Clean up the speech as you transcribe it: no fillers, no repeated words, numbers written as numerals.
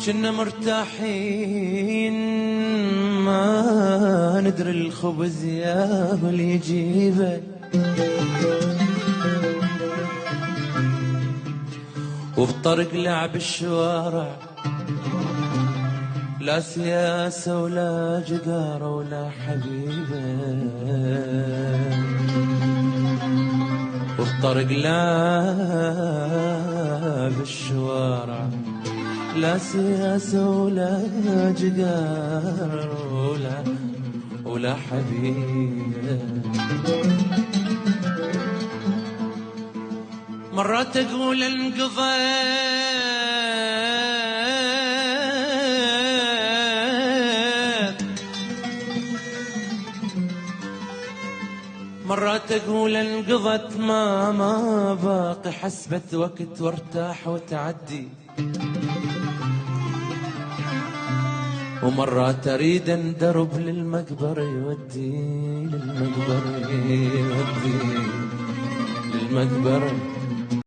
كنا مرتاحين ما ندري الخبز يا اللي يجيبه، وبطرق لعب الشوارع لا سياسة ولا جدارة ولا حبيبة، وبطرق لعب الشوارع لا سياسة ولا جدارة ولا حبيبة. مرات أقول انقضى مرات أقول انقضت ما باقي حسبة وقت وارتاح وتعدي، ومرات أريد اندرب للمقبرة يودي للمقبرة